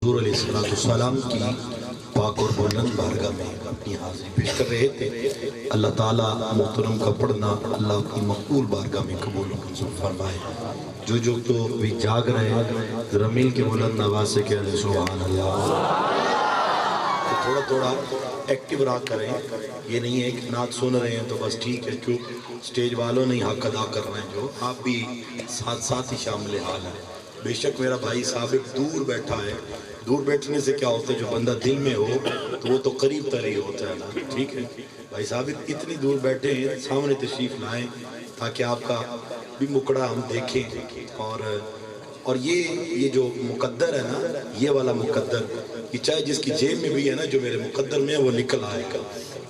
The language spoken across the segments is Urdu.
حضور علیہ السلام کی پاک اور بلند بارگاہ میں اپنی حاضری پیش کر رہے تھے۔ اللہ تعالیٰ محترم کا پڑھنا اللہ کی مقبول بارگاہ میں قبول و منظور فرمائے۔ جو تو بھی جاگ رہے ہیں ذرا مل کے بلند آواز سے کہہ دیں سبحان اللہ۔ تو تھوڑا ایکٹیو رہا کریں، یہ نہیں ہے کہ نعت سن رہے ہیں تو بس ٹھیک ہے، کیوں سٹیج والوں نہیں حق ادا کر رہے ہیں، جو آپ بھی ساتھ ساتھ ہی شامل حال ہیں۔ بے شک میرا بھائی صاحب دور بیٹھا ہے، دور بیٹھنے سے کیا ہوتا ہے، جو بندہ دل میں ہو تو وہ تو قریب تر ہی ہوتا ہے نا، ٹھیک ہے بھائی صاحب اتنی دور بیٹھے ہیں، سامنے تشریف لائیں تاکہ آپ کا بھی مکڑا ہم دیکھیں۔ اور یہ جو مقدر ہے نا، یہ والا مقدر، یہ چاہے جس کی جیب میں بھی ہے نا، جو میرے مقدر میں ہے وہ نکل آئے گا،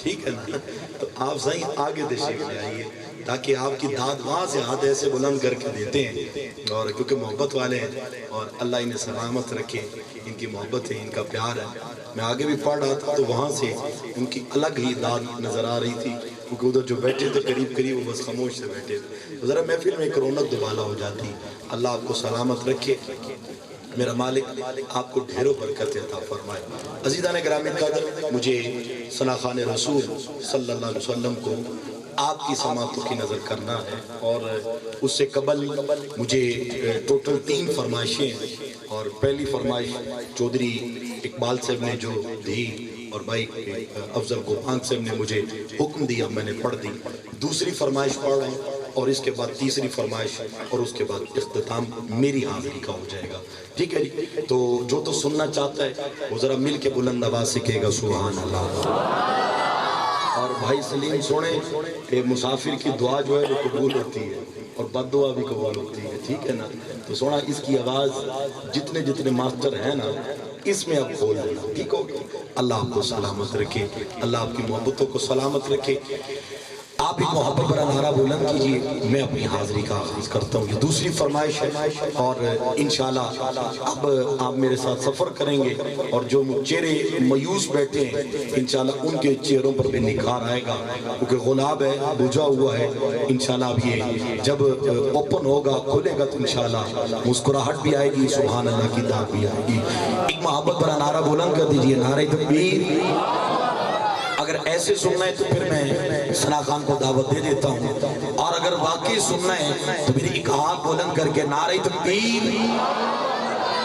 ٹھیک ہے نا۔ تو آپ صحیح آگے تشریف لے آئیے تاکہ آپ کی داد وہاں سے ہاتھ ایسے بلند کر کے دیتے ہیں، اور کیونکہ محبت والے ہیں اور اللہ انہیں سلامت رکھے، ان کی محبت ہے، ان کا پیار ہے۔ میں آگے بھی پڑھ رہا تھا تو وہاں سے ان کی الگ ہی داد نظر آ رہی تھی، کیونکہ ادھر جو بیٹھے تھے قریب وہ بس خاموش سے بیٹھے تھے، تو ذرا محفل میں ایک رونق دوبالا ہو جاتی۔ اللہ آپ کو سلامت رکھے، میرا مالک آپ کو ڈھیروں برکت عطا فرمائے۔ عزیزان گرامی قدر، مجھے ثنا خوان رسول صلی اللہ علیہ وسلم کو آپ کی سماعتوں کی نظر کرنا ہے، اور اس سے قبل مجھے ٹوٹل 3 فرمائشیں ہیں، اور پہلی فرمائش چودھری اقبال صاحب نے جو دی اور بھائی افضل گوپان صاحب نے مجھے حکم دیا، میں نے پڑھ دی۔ دوسری فرمائش پڑھ رہا ہوں اور اس کے بعد تیسری فرمائش اور اس کے بعد اختتام میری حاضری کا ہو جائے گا، ٹھیک ہے جی۔ تو جو تو سننا چاہتا ہے وہ ذرا مل کے بلند آواز سے کہے گا سبحان اللہ۔ اور بھائی سلیم سونے کہ مسافر کی دعا جو ہے وہ قبول ہوتی ہے اور بد دعا بھی قبول ہوتی ہے، ٹھیک ہے نا۔ تو سونا اس کی آواز جتنے ماسٹر ہیں نا، اس میں اب کھول دینا، ٹھیک ہو۔ اللہ آپ کو سلامت رکھے، اللہ آپ کی محبتوں کو سلامت رکھے۔ آپ ایک محبت برا نعرہ بلند کیجئے، میں اپنی حاضری کا آغاز کرتا ہوں۔ یہ دوسری فرمائش ہے، اور انشاءاللہ اب آپ میرے ساتھ سفر کریں گے، اور جو چہرے میوس بیٹھے ہیں انشاءاللہ ان کے چہروں پر بھی نکھار آئے گا، کیونکہ غلاب ہے، بجھا ہوا ہے۔ انشاءاللہ اب یہ جب اوپن ہوگا، کھلے گا تو انشاءاللہ مسکراہٹ بھی آئے گی، سبحان اللہ کی داد بھی آئے گی۔ ایک محبت برا نعرہ بلند کر دیجئے، نعرہ تکبیر۔ اگر ایسے سننا ہے تو پھر میں ثنا خان کو دعوت دے دیتا ہوں، اور اگر واقعی سننا ہے تو میری ایک ہاتھ بلند کر کے نعرہ تکبیر۔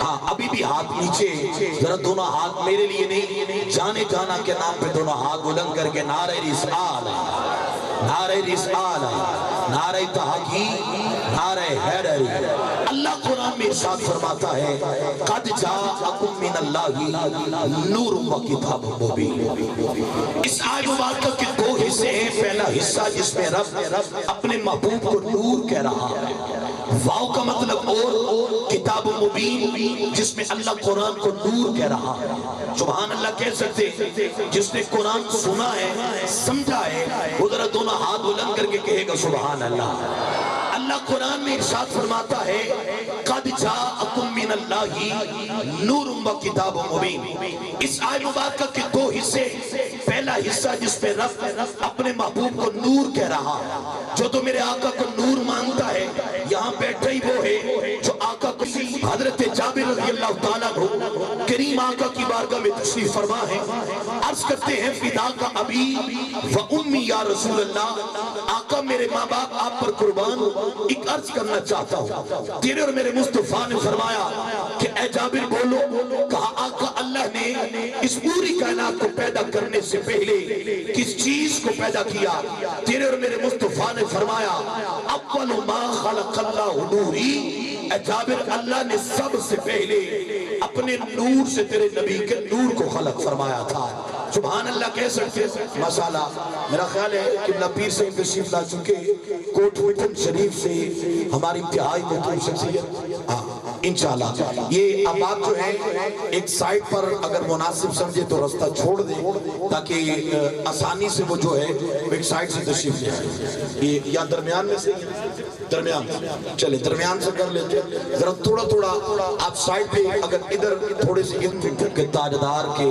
ہاں ابھی بھی ہاتھ نیچے، ذرا دونوں ہاتھ میرے لیے نہیں، جانے جانا کے نام پہ دونوں ہاتھ بلند کر کے نعرہ رسال، نعرہ رسال، نعرہ تحقیق، نعرہ حیدری۔ اللہ قرآن میں ارشاد فرماتا ہے قد جاءکم من اللہ نور و کتاب مبین۔ اس آیت مبارکہ کے 2 حصے ہیں، پہلا حصہ جس میں رب اپنے محبوب کو نور کہہ رہا ہے، واو کا مطلب اور کتاب مبین جس میں اللہ قرآن کو نور کہہ رہا ہے۔ سبحان اللہ کہہ سکتے جس نے قرآن سنا ہے، سمجھا ہے، وہ ذرا دونوں ہاتھ بلند کر کے کہے گا سبحان اللہ۔ اللہ قرآن میں ارشاد فرماتا ہے قد جاءکم من اللہ نور و کتاب مبین۔ اس آیت مبارکہ کے 2 حصے، پہلا حصہ جس پہ رب اپنے محبوب کو نور کہہ رہا ہے، جو تو میرے آقا کو نور مانتا ہے، یہاں بیٹھا ہی وہ ہے جو آقا کو حضرت جابر رضی اللہ تعالیٰ عنہ کریم آقا کی بارگاہ میں تشریف فرما ہے، عرض کرتے ہیں فدا کا ابی و امی یا رسول اللہ، آقا میرے ماں باپ آپ پر قربان، ایک عرض کرنا چاہتا ہوں۔ تیرے اور میرے مصطفیٰ نے فرمایا کہ اے جابر بولو، کہا آقا اللہ نے اس پوری کائنات کو پیدا کرنے سے پہلے کس چیز کو پیدا کیا؟ تیرے اور میرے مصطفیٰ نے فرمایا اول ما خلق اللہ نوری، اے جابر اللہ نے سب سے پہلے اپنے نور سے تیرے نبی کے نور کو خلق فرمایا تھا۔ سبحان اللہ کہہ سکتے مسالہ۔ میرا خیال ہے کہ قبلہ پیر سے تشریف لا چکے کوٹ وطن شریف سے ہماری انتہائی محترم شخصیت، انشاءاللہ یہ اب آپ جو ہیں ایک سائٹ پر اگر مناسب سمجھے تو رستہ چھوڑ دیں تاکہ آسانی سے وہ جو ہے ایک سائٹ سے تشریف لے آئے۔ یہ یا درمیان میں سے درمیان چلے درمیان سے کر لیتے، ذرا تھوڑا آپ سائٹ پہ اگر ادھر تھوڑے سے کے تاجدار کے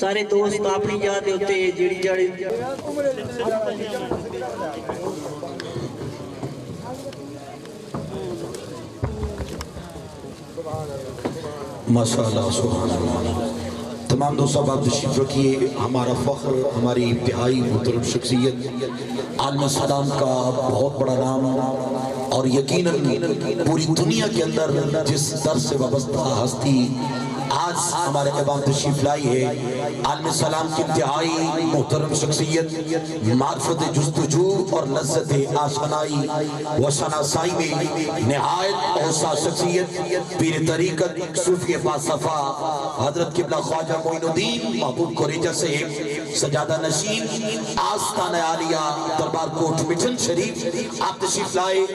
سارے دوست اپنی جا دے ہوتے جڑی جڑی ماشاءاللہ سبحان اللہ۔ تمام دوست صاحب آپ تشریف رکھیے۔ ہمارا فخر، ہماری انتہائی محترم شخصیت، عالم سلام کا بہت بڑا نام، اور یقیناً پوری دنیا کے اندر جس در سے وابستہ ہستی آج ہمارے ایوان تشریف لائی ہے، عالم سلام کی انتہائی محترم شخصیت، معرفت جستجو اور لذت آشنائی و شناسائی میں نہایت اوسع شخصیت، پیر طریقت صوفی باصفا حضرت قبلہ خواجہ معین الدین محبوب کوریجہ صاحب، سجادہ نشین آستانہ عالیہ دربار کوٹ مٹھن شریف آپ تشریف لائے۔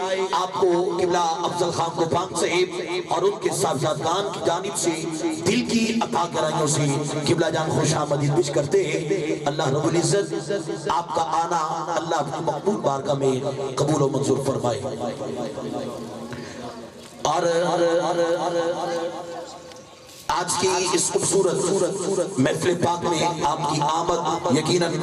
آپ کو قبلہ افضل خان کوپان صاحب اور ان کے صاحبزادگان کی جانب سے دل کی عطا کرائیوں سے قبلہ جان خوش آمدید پیش کرتے ہیں۔ اللہ رب العزت آپ کا آنا اللہ اپنی مقبول بارگاہ میں قبول و منظور فرمائے۔ اور آج کی اس خوبصورت محفل پاک میں آپ کی آمد یقیناً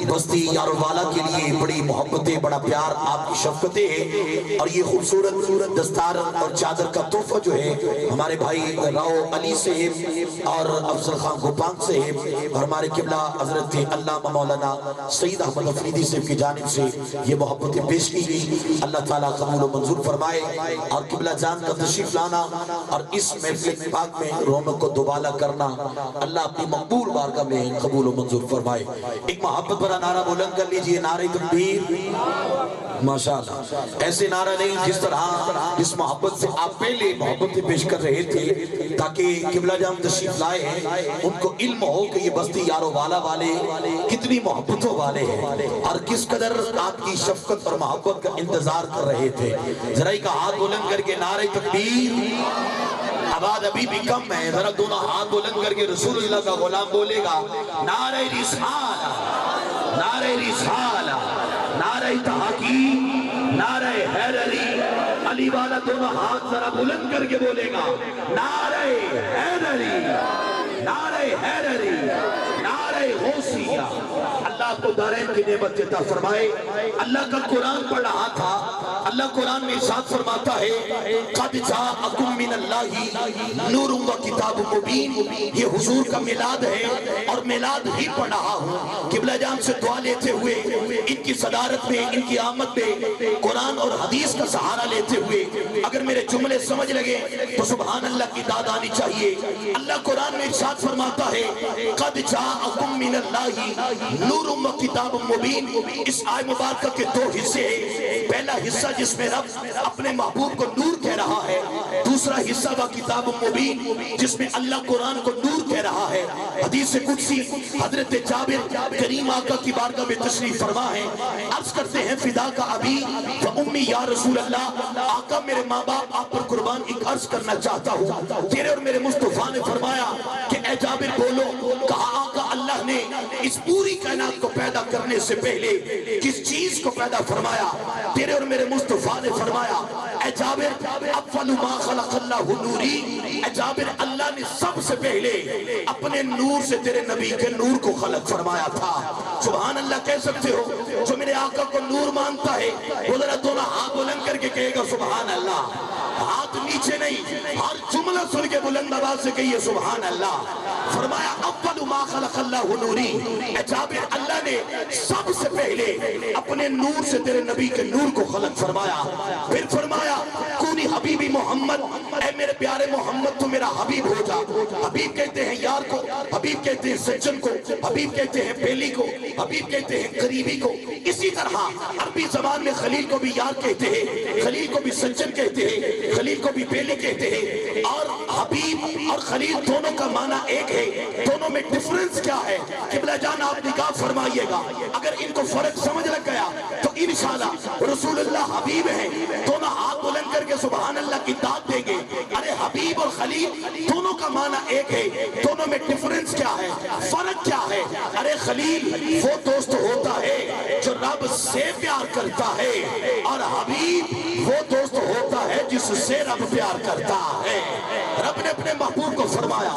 بستی یاروالا کے لیے بڑی محبتیں، بڑا پیار، آپ کی شفقتیں ہیں، اور یہ خوبصورت دستار اور چادر کا تحفہ جو ہے ہمارے بھائی راؤ علی صاحب اور افضل خان گوپان صاحب اور ہمارے قبلہ حضرت علامہ مولانا سید احمد افریدی صاحب کی جانب سے یہ محبتیں پیش کی گئی۔ اللہ تعالیٰ قبول و منظور فرمائے، اور قبلہ جان کا تشریف لانا اور اس محفل پاک میں رونق کو دوبالہ کرنا اللہ اپنی مقبول بارگاہ میں قبول و منظور فرمائے۔ ایک محبت بھرا نعرہ بلند کر لیجئے، نعرہ تکبیر۔ ماشاءاللہ ایسے نعرہ نہیں جس طرح اس محبت سے آپ پہلے محبتیں پیش کر رہے تھے تاکہ قبلہ جان تشریف لائے ہیں، ان کو علم ہو کہ یہ بستی یارو والا والے کتنی محبتوں والے ہیں اور کس قدر آپ کی شفقت اور محبت کا انتظار کر رہے تھے۔ ذرا ایک ہاتھ بلند کر کے نعرہ تکبیر۔ آواز ابھی بھی کم ہے، ذرا دونوں ہاتھ بلند کر کے رسول اللہ کا غلام بولے گا نعرہ رسالہ، نعرہ رسالہ، نعرہ تحقیق، نعرہ حیدری۔ علی والا دونوں ہاتھ ذرا بلند کر کے بولے گا نعرہ حیدری، نعرہ حیدری، نعرہ غوثیہ۔ اللہ کو دارین کی نعمت عطا فرمائے۔ اللہ کا قرآن پڑھ رہا تھا، اللہ قرآن میں ارشاد فرماتا ہے قد جاءکم من اللہ نور و کتاب مبین۔ یہ حضور کا میلاد ہے اور میلاد ہی پڑھ رہا ہوں، قبلہ جان سے دعا لیتے ہوئے ان کی صدارت میں، ان کی آمد میں قرآن اور حدیث کا سہارا لیتے ہوئے اگر میرے جملے سمجھ لگے تو سبحان اللہ کی داد آنی چاہیے۔ اللہ قرآن میں ارشاد فرماتا ہے قد جاءکم من اللہ نور و کتاب مبین۔ اس آیت مبارکہ کے دو حصے ہیں، پہلا حصہ جس میں رب اپنے محبوب کو نور کہہ رہا ہے، دوسرا حصہ وہ کتاب مبین جس میں اللہ قرآن کو نور کہہ رہا ہے۔ حدیث قدسی حضرت جابر کریم آقا کی بارگاہ میں تشریف فرما ہے، عرض کرتے ہیں فدا کا ابی و امی یا رسول اللہ، آقا میرے ماں باپ آپ پر قربان ایک عرض کرنا چاہتا ہوں۔ تیرے اور میرے مصطفیٰ نے فرمایا کہ اے جابر بولو۔ کہا آقا اللہ نے اس پوری کائنات کو پیدا کرنے سے پہلے کس چیز کو پیدا فرمایا؟ تیرے اور میرے مصطفیٰ نے فرمایا اے جابر اول ما خلق اللہ نوری، اے جابر اللہ نے سب سے پہلے اپنے نور سے تیرے نبی کے نور کو خلق فرمایا تھا۔ سبحان اللہ کہہ سکتے ہو؟ جو میرے آقا کو نور مانتا ہے وہ ذرا دونوں ہاتھ بلند کر کے کہے گا سبحان اللہ۔ ہاتھ نیچے نہیں، ہر جملہ سن کے بلند آواز سے کہیے سبحان اللہ۔ فرمایا اول ما خلق اللہ نوری، اے جابر اللہ نے سب سے پہلے اپنے نور سے تیرے نبی کے نور کو خلق فرمایا۔ پھر فرمایا کونی حبیبی محمد، اے میرے پیارے محمد تو میرا حبیب ہو جا۔ حبیب کہتے ہیں یار کو، حبیب کہتے ہیں سجن کو، حبیب کہتے ہیں پیلی کو، حبیب کہتے ہیں قریبی کو۔ اسی طرح عربی زبان میں خلیل کو بھی یار کہتے ہیں، خلیل کو بھی سجن کہتے ہیں، خلیل کو بھی پیلی کہتے ہیں۔ اور حبیب اور خلیل دونوں کا معنی ایک ہے، دونوں میں ڈیفرنس کیا ہے؟ قبلہ جان آپ نگاہ فرمائیے گا، اگر ان کو فرق سمجھ لگ گیا تو انشاءاللہ رسول اللہ حبیب ہیں۔ دونوں ہاتھ بلند کر کے سبحان اللہ کی داد دیں گے۔ ارے حبیب اور خلیل دونوں کا معنی ایک ہے، دونوں میں ڈیفرنس کیا ہے، فرق کیا ہے؟ ارے خلیل وہ دوست ہوتا ہے جو رب سے پیار کرتا ہے، اور حبیب وہ دوست ہوتا ہے جس سے رب پیار کرتا ہے۔ رب نے اپنے محبوب کو فرمایا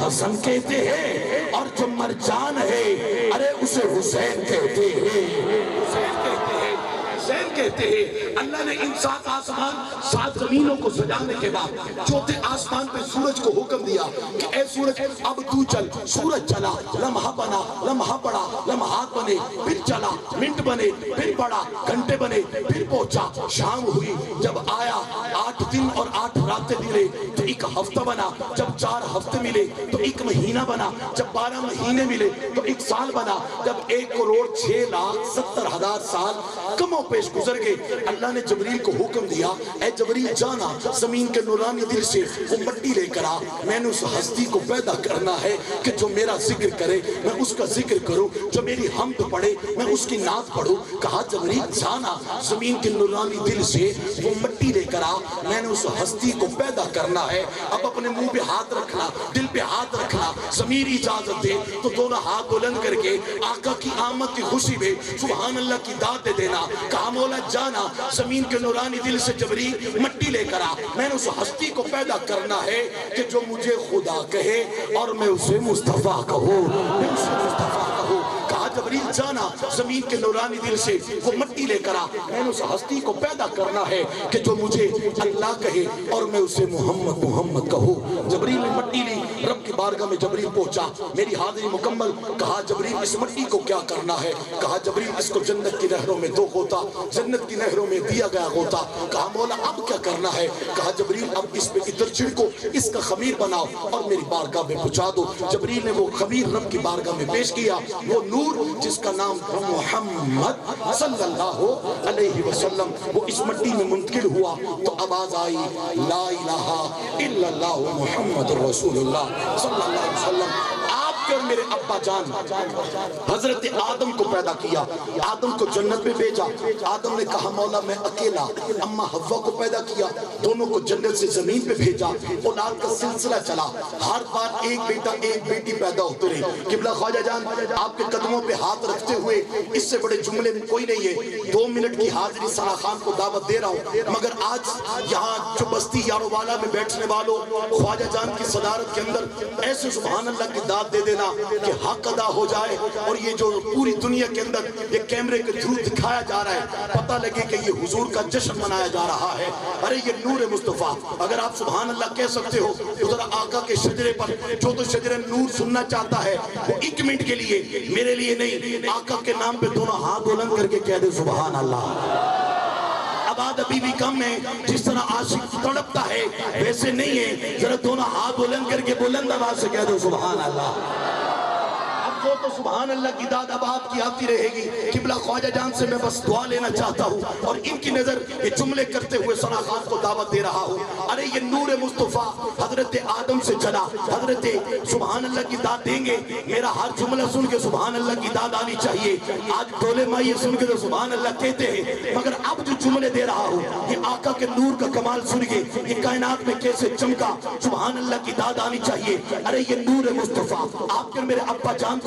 حسن کہتے ہیں، اور جو مرجان ہے ارے اسے حسین کہتے ہیں، حسین کہتے ہیں، حسین کہتے ہیں۔ اللہ نے ان 7 آسمان 7 زمینوں کو سجانے کے بعد چوتھے آسمان پہ سورج کو حکم دیا کہ اے سورج اب تو چل۔ سورج چلا، لمحہ بنا، لمحہ پڑا، لمحات بنے، پھر چلا، منٹ بنے، پھر پڑا، گھنٹے بنے، پھر پہنچا، شام ہوئی۔ جب آیا 8 دن اور 8 راتیں ملے تو ایک ہفتہ بنا، جب 4 ہفتے ملے تو ایک مہینہ بنا، جب 12 مہینے ملے تو ایک سال بنا، جب 1,06,70,000 سال کم و پیش گزر گئے۔ اللہ نے جبریل کو حکم دیا، اے جبریل جانا زمین کے نورانی دل سے وہ مٹی لے کر آ، میں نے اس ہستی کو پیدا کرنا ہے کہ جو میرا ذکر کرے میں اس کا ذکر کروں، جو میری حمد پڑھے میں اس کی نعت پڑھوں۔ کہا جبریل جانا زمین کے نورانی دل سے وہ مٹی لے کر آ، میں نے اس ہستی کو پیدا کرنا ہے۔ اب اپنے منہ پہ ہاتھ رکھنا، دل پہ ہاتھ رکھنا، ضمیر اجازت دے تو دونوں ہاتھ بلند کر کے آقا کی آمد کی خوشی میں سبحان اللہ کی داد دے دینا۔ کہا مولا جانا زمین کے نورانی دل سے جبریل مٹی لے کر آ، میں نے اس ہستی کو پیدا کرنا ہے کہ جو مجھے خدا کہے اور میں اسے مصطفیٰ کہوں، میں اسے مصطفیٰ کہوں۔ کہا جبریل جانا زمین کے نورانی دل سے وہ مٹی لے کر آ، میں نے اس ہستی کو پیدا کرنا ہے کہ جو مجھے اللہ کہے اور میں اسے محمد محمد کہوں۔ جبریل نے مٹی لی، رب کی بارگاہ میں جبریل پہنچا، میری حاضری مکمل۔ کہا جبریل اس مٹی کو کیا کرنا ہے؟ کہا جبریل اس کو جنت کی نہروں میں دو غوطہ، جنت کی نہروں میں دیا گیا غوطہ۔ کہا مولا اب کیا کرنا ہے؟ کہا جبریل اب اس پہ ادھر چھڑکو، اس کا خمیر بناؤ اور میری بارگاہ میں پہنچا دو۔ جبریل نے وہ خمیر رب کی بارگاہ میں پیش کیا، وہ نور جس کا نام محمد صلی اللہ علیہ وسلم، وہ اس مٹی میں منتقل ہوا تو آواز آئی لا الہ الا اللہ محمد رسول اللہ صلی اللہ علیہ وسلم۔ آپ کے اور میرے ابا جان حضرت آدم کو پیدا کیا، آدم کو جنت میں بھیجا۔ آدم نے کہا مولا میں اکیلا، اما حوا کو پیدا کیا، دونوں کو جنت سے زمین پہ بھیجا۔ اولاد کا سلسلہ چلا، ہر بار ایک بیٹا ایک بیٹی پیدا ہوتے رہے۔ قبلہ خواجہ جان آپ کے قدموں پہ ہاتھ رکھتے ہوئے اس سے بڑے جملے میں کوئی نہیں ہے، 2 منٹ کی حاضری ثنا خان کو دعوت دے رہا ہوں، مگر آج یہاں جو بستی یارو والا میں بیٹھنے والوں خواجہ جان کی صدارت کے اندر ایسے سبحان اللہ کی داد دے دینا کہ حق ادا ہو جائے، اور یہ جو پوری دنیا کے اندر یہ کیمرے کے تھرو دکھایا جا رہا ہے پتہ لگے کہ یہ حضور کا جشن منایا جا رہا ہے۔ ارے یہ نور مصطفیٰ، اگر آپ سبحان اللہ کہہ سکتے ہو تو ذرا آقا کے شجرے پر جو تو شجرے نور سننا چاہتا ہے وہ 1 منٹ کے لیے، میرے لیے نہیں، آقا کے نام پہ دونوں ہاتھ بلند کر کے کہہ دے سبحان اللہ۔ آباد ابھی بھی کم ہے، جس طرح عاشق تڑپتا ہے ویسے نہیں ہے، ذرا دونوں ہاتھ بلند کر کے بلند آواز سے کہہ دو سبحان اللہ۔ وہ تو سبحان اللہ کی داد اب آپ کی آتی رہے گی۔ قبلہ خواجہ جان سے میں بس دعا لینا چاہتا ہوں اور ان کی نظر یہ جملے کرتے ہوئے ثنا خان کو دعوت دے رہا ہوں۔ ارے یہ نور مصطفیٰ حضرت آدم سے چلا، حضرت سبحان اللہ کی داد دیں گے، میرا ہر جملہ سن کے سبحان اللہ کی داد آنی چاہیے۔ آج ڈولے مائی سن کے تو سبحان اللہ کہتے ہیں، مگر اب جو جملے دے رہا ہوں یہ آقا کے نور کا کمال سن کے یہ کائنات میں کیسے چمکا، سبحان اللہ کی داد آنی چاہیے۔ ارے یہ نور مصطفیٰ، آپ کے میرے ابا جان کو